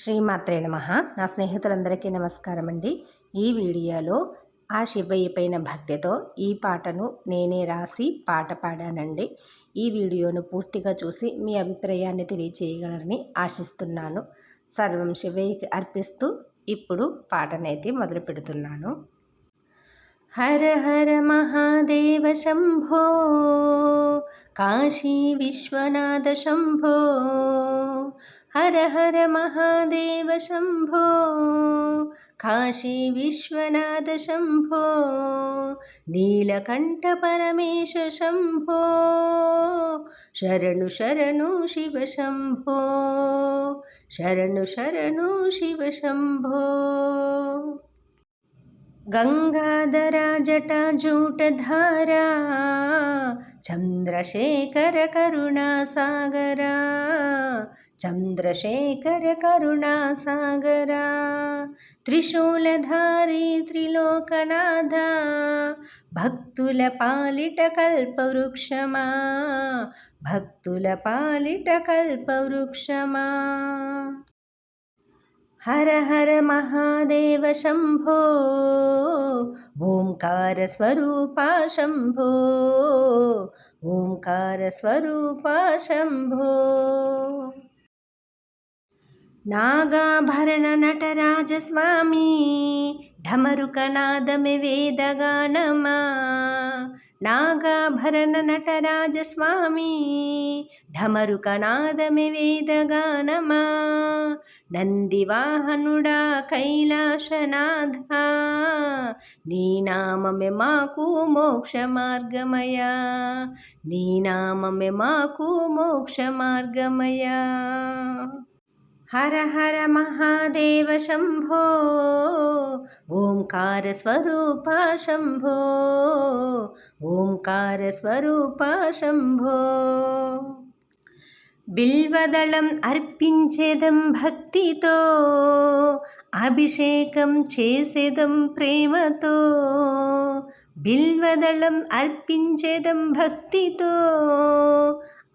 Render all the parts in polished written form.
శ్రీమాత్రే నమః. నా స్నేహితులందరికీ నమస్కారం అండి. ఈ వీడియోలో ఆ శివయ్య పైన భక్తితో ఈ పాటను నేనే రాసి పాట పాడానండి. ఈ వీడియోను పూర్తిగా చూసి మీ అభిప్రాయాన్ని తెలియచేయగలరని ఆశిస్తున్నాను. సర్వం శివయ్యకి అర్పిస్తూ ఇప్పుడు పాటనైతే మొదలు పెడుతున్నాను. హర హర మహాదేవ శంభో, కాశీ విశ్వనాథ శంభో. హర హర మహాదేవ శంభో, కాశీ విశ్వనాథ శంభో. నీలకంఠ పరమేశ శంభో, శరణు శరణు శివ శంభో. శరణు శరణు శివ శంభో. గంగాధరా జటాజూటధారా, చంద్రశేఖర కరుణాసాగరా. చంద్రశేఖర కరుణాసాగరా. త్రిశూలధారి త్రిలోకనాథ, భక్తుల పాలిట కల్పవృక్షమా. భక్తుల పాలిట కల్పవృక్షమా. హర హర మహాదేవ శంభో, ఓంకార స్వరూపా శంభో. ఓంకార స్వరూపా శంభో. నాగాభరణ నటరాజస్వామి, ఢమరుకనాదమే వేదగానమా. నాగాభరణ నటరాజస్వామి, ఢమరుకనాదమే వేదగానమా. నందివాహనుడా కైలాసనాథ, నీ నామమే మాకు మోక్ష మార్గమయా. నీ నామమే మాకు మోక్ష మార్గమయా. హర హర మహాదేవ శంభో, ఓంకార స్వరూపా శంభో. ఓంకార స్వరూపా శంభో. బిల్వదళం అర్పించేదం భక్తితో, అభిషేకం చేసేదం ప్రేమతో. బిల్వదళం అర్పించేదం భక్తితో,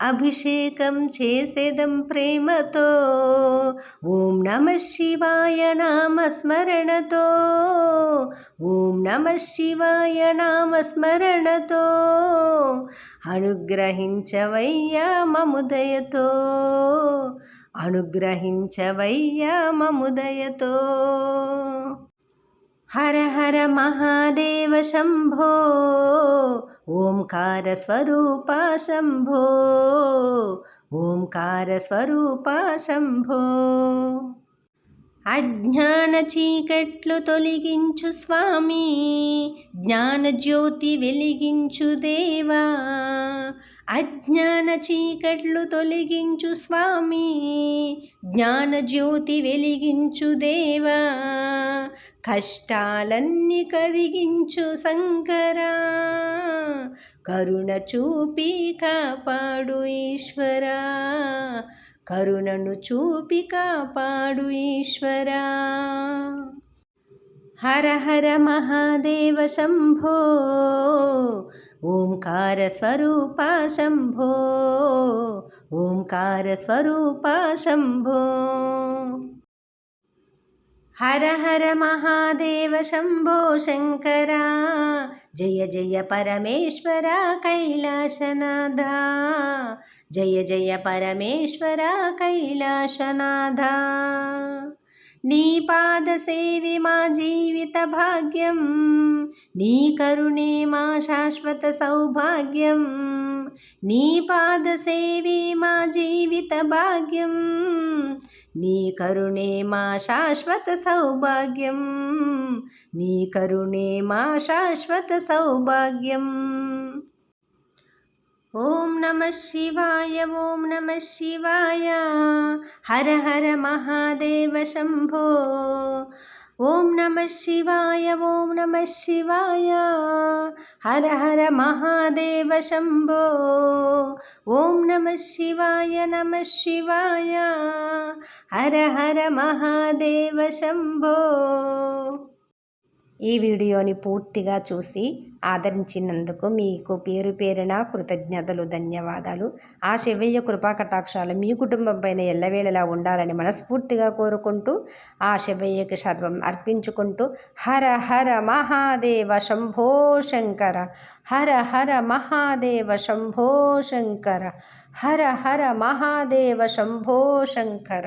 అభిషేకం చేసేదం ప్రేమతో. ఓం నమ శివాయ నామస్మరణతో. ఓం నమ శివాయ నామస్మరణతో. అనుగ్రహించవయ్యా మముదయతో. అనుగ్రహించవయ్యా మముదయతో. హర హర మహాదేవ శంభో, ఓంకార స్వరూపా శంభో. ఓంకార స్వరూపా శంభో. అజ్ఞాన చీకట్లు తొలగించు స్వామి, జ్ఞానజ్యోతి వెలిగించు దేవా. అజ్ఞాన చీకట్లు తొలగించు స్వామి, జ్ఞానజ్యోతి వెలిగించు దేవా. కష్టాలన్నీ కరిగించు శంకరా, కరుణ చూపి కాపాడు ఈశ్వరా. కరుణను చూపి కాపాడు ఈశ్వరా. హర హర మహాదేవ శంభో, ఓంకార స్వరూపా శంభో. ఓంకార స్వరూపా శంభో. హర హర మహాదేవ శంభో శంకరా, జయ జయ పరమేశ్వర కైలాసనాథ. జయ జయ పరమేశ్వర కైలాసనాథ. నీ పాద సేవి మా జీవిత భాగ్యం, నీ కరుణే మా శాశ్వత సౌభాగ్యం. నీ పాద సేవి మా జీవిత భాగ్యం, నీ కరుణే మా శాశ్వత సౌభాగ్యం. నీ కరుణే మా శాశ్వత సౌభాగ్యం. ఓం నమ శివాయ. ఓం నమ శివాయ. హర హర మహాదేవ శంభో. ఓం నమ శివాయ. ఓం నమ శివాయ. హర హర మహాదేవ శంభో. ఓం నమ శివాయ. నమ శివాయ. హర హర మహాదేవ శంభో. ఈ వీడియోని పూర్తిగా చూసి ఆదరించినందుకు మీకు పేరు పేరున కృతజ్ఞతలు, ధన్యవాదాలు. ఆ శివయ్య కృపా కటాక్షాలు మీ కుటుంబం పైన ఎల్లవేళలా ఉండాలని మనస్ఫూర్తిగా కోరుకుంటూ ఆ శివయ్యకి సర్వం అర్పించుకుంటూ హర హర మహాదేవ శంభో శంకర, హర హర మహాదేవ శంభో శంకర, హర హర మహాదేవ శంభో శంకర.